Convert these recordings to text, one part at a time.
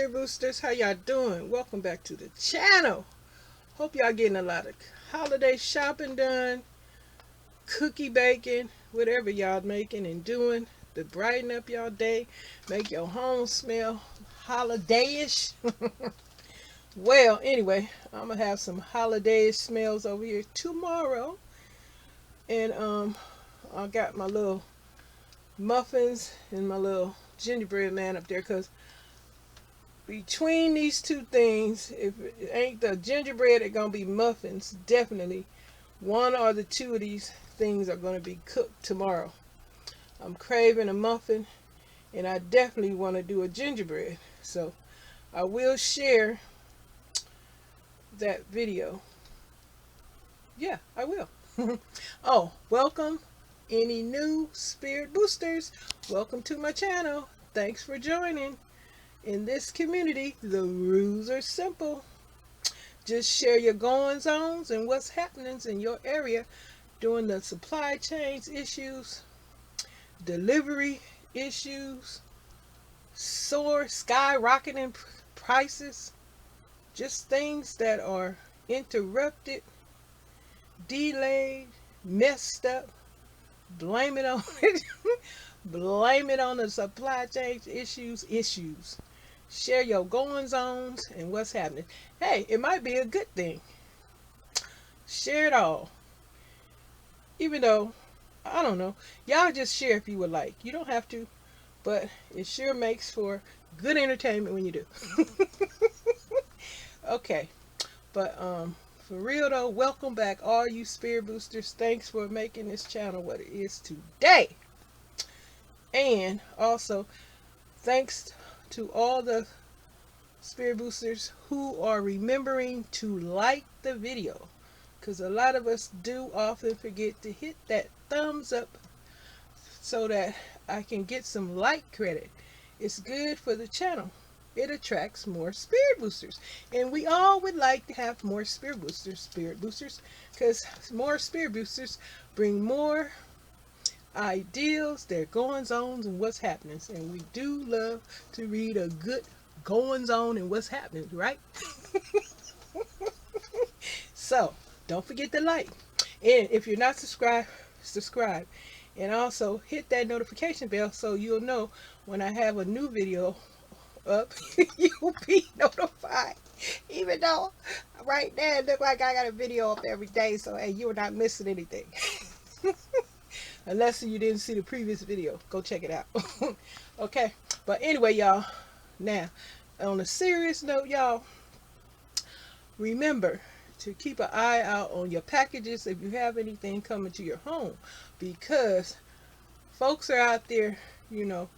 Spirit Boosters, how y'all doing? Welcome back to the channel. Hope y'all getting a lot of holiday shopping done, cookie baking, whatever y'all making and doing to brighten up y'all day, make your home smell holiday-ish. Well, anyway, I'm gonna have some holiday smells over here tomorrow, and I got my little muffins and my little gingerbread man up there, because between these two things, if it ain't the gingerbread, it's gonna be muffins. Definitely one or the two of these things are gonna be cooked tomorrow. I'm craving a muffin, and I definitely want to do a gingerbread, so I will share that video. Yeah, I will. Oh, welcome any new Spirit Boosters. Welcome to my channel. Thanks for joining. In this community, the rules are simple. Just share your goings-ons and what's happening in your area during the supply chains issues, delivery issues, skyrocketing prices, just things that are interrupted, delayed, messed up. Blame it on it. Blame it on the supply chain issues. Share your goings-ons and what's happening. Hey, it might be a good thing. Share it all. Even though, I don't know, y'all just share if you would like. You don't have to, but it sure makes for good entertainment when you do. Okay, but for real though, welcome back all you Spirit Boosters. Thanks for making this channel what it is today. And also, thanks to all the Spirit Boosters who are remembering to like the video, because a lot of us do often forget to hit that thumbs up so that I can get some like credit. It's good for the channel. It attracts more Spirit Boosters, and we all would like to have more Spirit Boosters, because more Spirit Boosters bring more ideals, their goings-ons, and what's happening. And we do love to read a good goings-on and what's happening, right? So don't forget to like, and if you're not subscribed, subscribe, and also hit that notification bell so you'll know when I have a new video up. You'll be notified, even though right now it looks like I got a video up every day, so hey, you're not missing anything. Unless you didn't see the previous video, go check it out. Okay, but anyway, y'all, now on a serious note, y'all, remember to keep an eye out on your packages if you have anything coming to your home, because folks are out there, you know,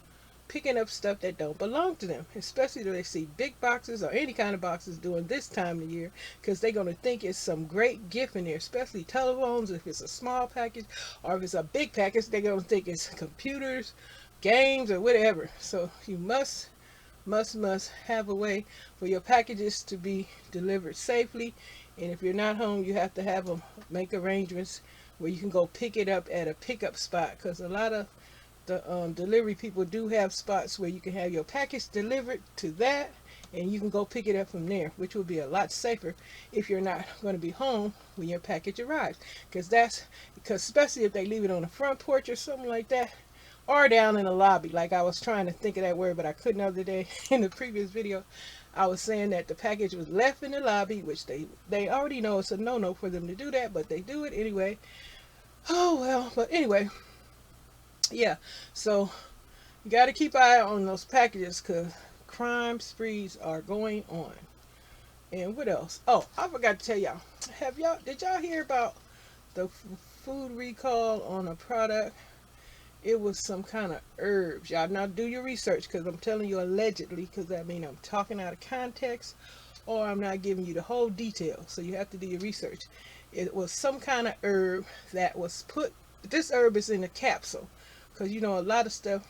picking up stuff that don't belong to them, especially if they see big boxes or any kind of boxes during this time of year, because they're going to think it's some great gift in there, especially telephones. If it's a small package, or if it's a big package, they're going to think it's computers, games, or whatever. So you must have a way for your packages to be delivered safely, and if you're not home, you have to have them make arrangements where you can go pick it up at a pickup spot, because a lot of the delivery people do have spots where you can have your package delivered to that, and you can go pick it up from there, which will be a lot safer if you're not going to be home when your package arrives, because especially if they leave it on the front porch or something like that, or down in the lobby. Like I was trying to think of that word, but I couldn't the other day. In the previous video, I was saying that the package was left in the lobby, which they already know it's a no-no for them to do that, but they do it anyway. Oh well, but anyway, yeah, so you got to keep an eye on those packages, because crime sprees are going on. And what else? Oh, I forgot to tell y'all. Did y'all hear about the food recall on a product? It was some kind of herbs. Y'all now do your research, because I'm telling you allegedly, because that means I'm talking out of context, or I'm not giving you the whole detail. So you have to do your research. It was some kind of herb that was put. This herb is in a capsule. Because you know, a lot of stuff,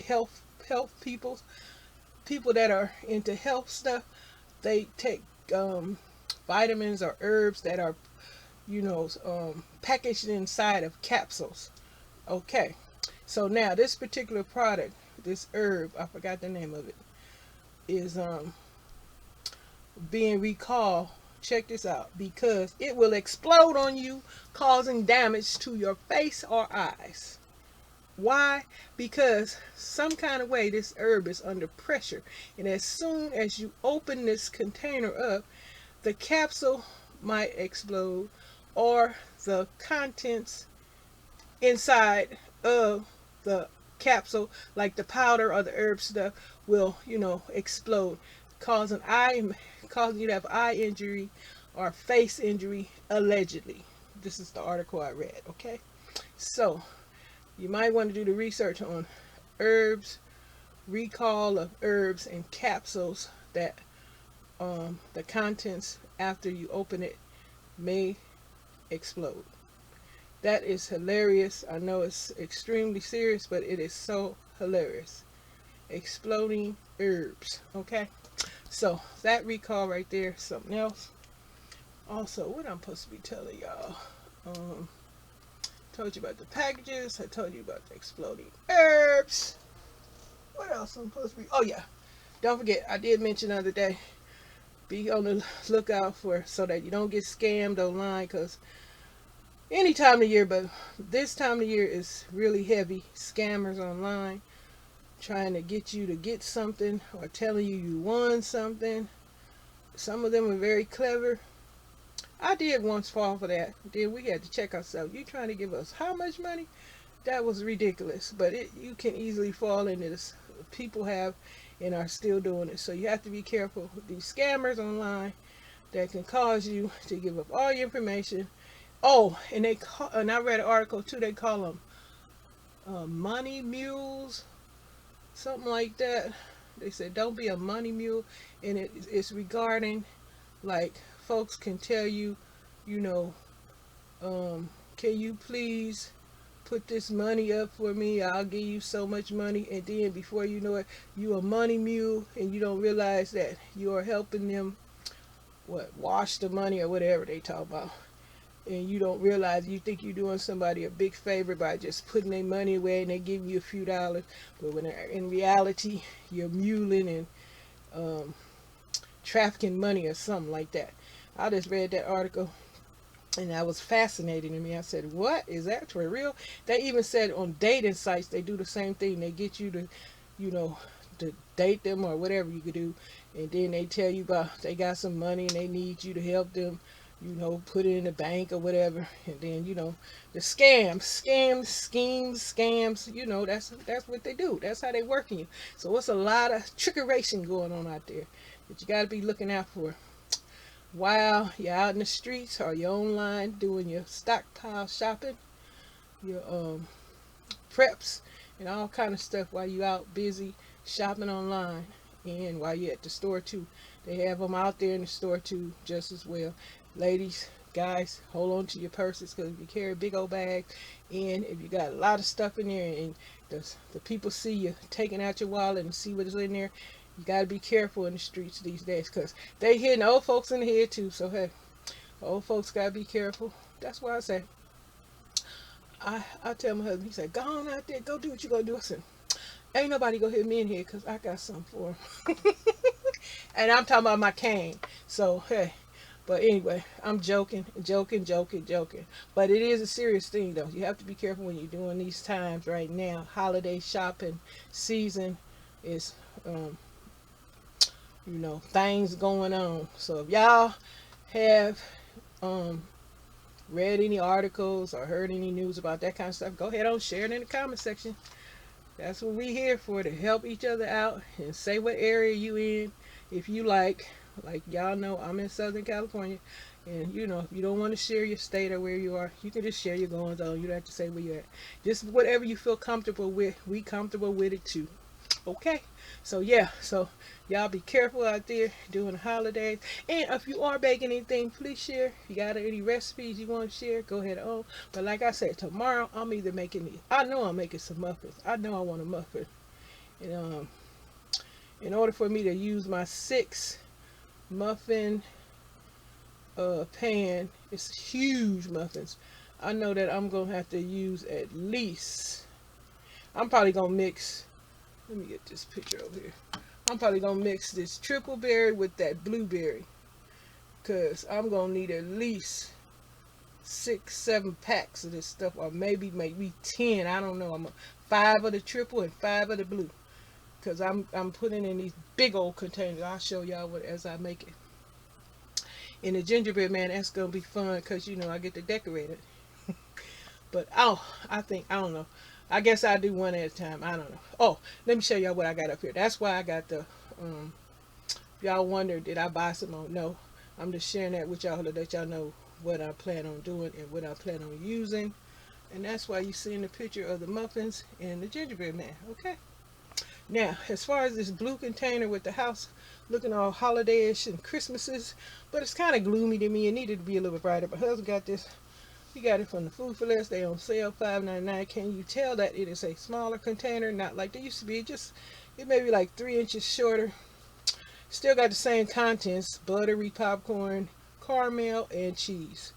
health people that are into health stuff, they take vitamins or herbs that are, you know, packaged inside of capsules. Okay, so now this particular product, this herb, I forgot the name of it, is being recalled, check this out, because it will explode on you, causing damage to your face or eyes. Why? Because some kind of way this herb is under pressure, and as soon as you open this container up, the capsule might explode, or the contents inside of the capsule, like the powder or the herb stuff, will, explode, causing causing you to have eye injury or face injury, allegedly. This is the article I read. Okay, so you might want to do the research on herbs, recall of herbs and capsules that the contents after you open it may explode. That is hilarious. I know it's extremely serious, but it is so hilarious. Exploding herbs. Okay, so that recall right there is something else. Also, what I'm supposed to be telling y'all. Told you about the packages. I told you about the exploding herbs. What else I'm supposed to be? Oh yeah, don't forget, I did mention the other day, be on the lookout for, so that you don't get scammed online, because any time of year, but this time of year is really heavy. Scammers online trying to get you to get something, or telling you you won something. Some of them are very clever. I did once fall for that. Then we had to check ourselves. You trying to give us how much money? That was ridiculous. But you can easily fall into this. People have and are still doing it. So you have to be careful with these scammers online that can cause you to give up all your information. Oh, and and I read an article too. They call them money mules, something like that. They said don't be a money mule, and it's regarding, like, folks can tell you, you know, can you please put this money up for me? I'll give you so much money, and then before you know it, you a money mule, and you don't realize that you are helping them wash the money or whatever they talk about. And you don't realize, you think you're doing somebody a big favor by just putting their money away and they give you a few dollars, but when in reality you're muling and trafficking money or something like that. I just read that article and that was fascinating to me. I said, what is that for real? They even said on dating sites they do the same thing. They get you to, to date them or whatever you could do, and then they tell you about they got some money and they need you to help them, put it in the bank or whatever. And then, the schemes, that's what they do. That's how they working you. So it's a lot of trickeration going on out there that you got to be looking out for while you're out in the streets or you're online doing your stockpile shopping, your preps and all kind of stuff while you out busy shopping online, and while you're at the store too. They have them out there in the store too just as well. Ladies, guys, hold on to your purses, because if you carry a big old bag and if you got a lot of stuff in there and the people see you taking out your wallet and see what is in there, you got to be careful in the streets these days, because they hitting old folks in the head too. So hey, old folks got to be careful. That's why I say, I tell my husband, he said, go on out there, go do what you gonna do. I said, ain't nobody gonna hit me in here because I got something for him. And I'm talking about my cane. So hey, but anyway, I'm joking. But it is a serious thing though. You have to be careful when you're doing these times right now. Holiday shopping season is things going on. So if y'all have read any articles or heard any news about that kind of stuff, go ahead and share it in the comment section. That's what we here for, to help each other out, and say what area you in. If you like y'all know I'm in Southern California, and if you don't want to share your state or where you are, you can just share your goings on. You don't have to say where you're at. Just whatever you feel comfortable with. We comfortable with it too. Okay, so yeah, so y'all be careful out there during the holidays. And if you are baking anything, please share. If you got any recipes you want to share, go ahead on. But like I said, tomorrow I'm either making these. I know I'm making some muffins. I know I want a muffin. And in order for me to use my 6 muffin pan, it's huge muffins, I know that I'm gonna have to use at least, I'm probably gonna mix, let me get this picture over here. I'm probably gonna mix this triple berry with that blueberry, cause I'm gonna need at least 6, 7 packs of this stuff, or maybe 10. I don't know. 5 of the triple and 5 of the blue, cause I'm putting in these big old containers. I'll show y'all what as I make it. And the gingerbread man, that's gonna be fun, cause you know I get to decorate it. But oh, I don't know. I guess I'll do one at a time. I don't know. Oh, let me show y'all what I got up here. That's why I got the y'all wonder, did I buy some more? No. I'm just sharing that with y'all to let y'all know what I plan on doing and what I plan on using. And that's why you seeing the picture of the muffins and the gingerbread man. Okay. Now, as far as this blue container with the house looking all holiday-ish and Christmases, but it's kind of gloomy to me. It needed to be a little bit brighter. My husband got this. He got it from the Food for Less. They on sale, $5.99. Can you tell that it is a smaller container, not like they used to be? It may be like 3 inches shorter. Still got the same contents: buttery popcorn, caramel, and cheese.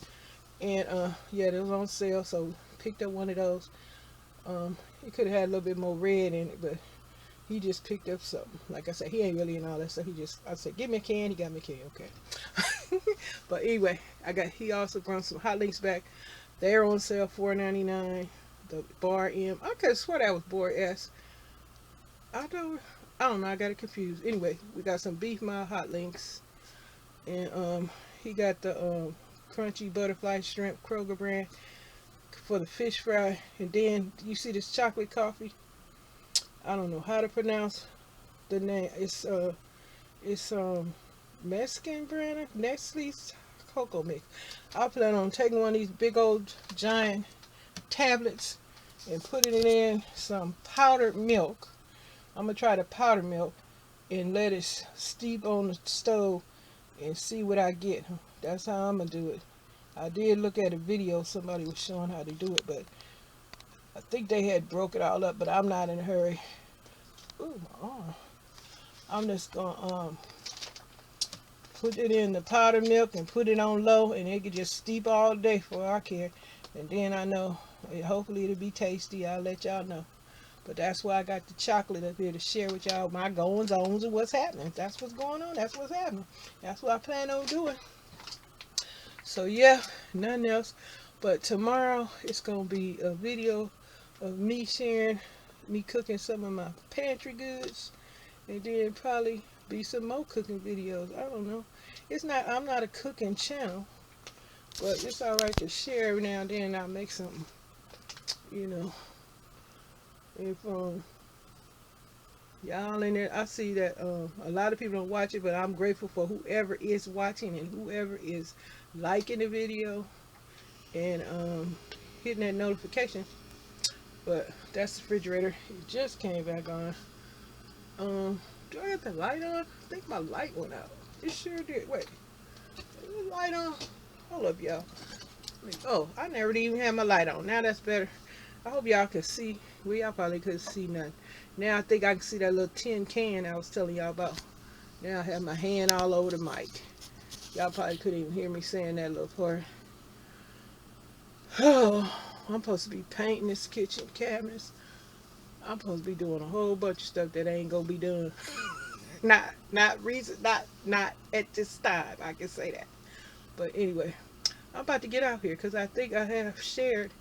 And yeah, it was on sale, so picked up one of those. It could have had a little bit more red in it, but he just picked up something. Like I said, he ain't really in all that stuff. I said, give me a can. He got me a can. Okay. But anyway, he also brought some hot links back. They're on sale, $4.99. The bar M. I could have swore that was bar S. I don't know. I got it confused. Anyway, we got some beef mild hot links, and he got the crunchy butterfly shrimp Kroger brand for the fish fry. And then you see this chocolate coffee. I don't know how to pronounce the name. It's Mexican brand, Nestle's cocoa mix. I plan on taking one of these big old giant tablets and putting it in some powdered milk. I'm gonna try the powdered milk and let it steep on the stove and see what I get. That's how I'm gonna do it. I did look at a video, somebody was showing how to do it, but I think they had broke it all up, but I'm not in a hurry. Ooh, my arm. I'm just gonna put it in the powdered milk and put it on low, and it can just steep all day for I care. And then I know, hopefully it'll be tasty. I'll let y'all know. But that's why I got the chocolate up here to share with y'all my goings-ons and what's happening. That's what's going on. That's what's happening. That's what I plan on doing. So yeah, nothing else. But tomorrow it's going to be a video of me sharing, me cooking some of my pantry goods. And then probably be some more cooking videos. I don't know. I'm not a cooking channel. But it's alright to share every now and then. I'll make something, you know. If y'all in there, I see that a lot of people don't watch it, but I'm grateful for whoever is watching and whoever is liking the video and hitting that notification. But that's the refrigerator. It just came back on. Do I have the light on? I think my light went out. It sure did. Wait, is the light on? Hold up, y'all. Oh, I never even had my light on. Now that's better. I hope y'all can see. Well, y'all probably couldn't see nothing. Now I think I can see that little tin can I was telling y'all about. Now I have my hand all over the mic. Y'all probably couldn't even hear me saying that little part. Oh, I'm supposed to be painting this kitchen cabinets. I'm supposed to be doing a whole bunch of stuff that ain't gonna be done. not at this time. I can say that. But anyway, I'm about to get out here because I think I have shared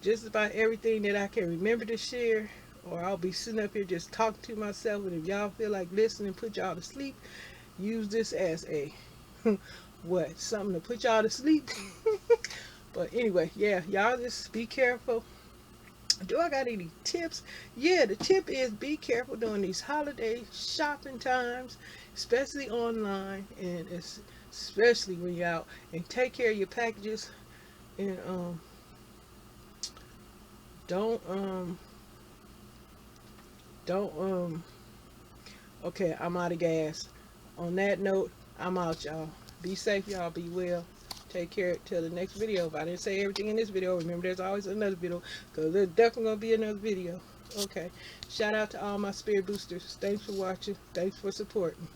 just about everything that I can remember to share, or I'll be sitting up here just talking to myself, and if y'all feel like listening, put y'all to sleep, use this as a something to put y'all to sleep. But anyway, yeah, y'all just be careful. Do I got any tips? Yeah, the tip is be careful during these holiday shopping times, especially online, and especially when you're out, and take care of your packages. And okay, I'm out of gas. On that note, I'm out, y'all. Be safe, y'all. Be well. Take care till the next video. If I didn't say everything in this video, remember there's always another video, because there's definitely going to be another video. Okay. Shout out to all my spirit boosters. Thanks for watching. Thanks for supporting.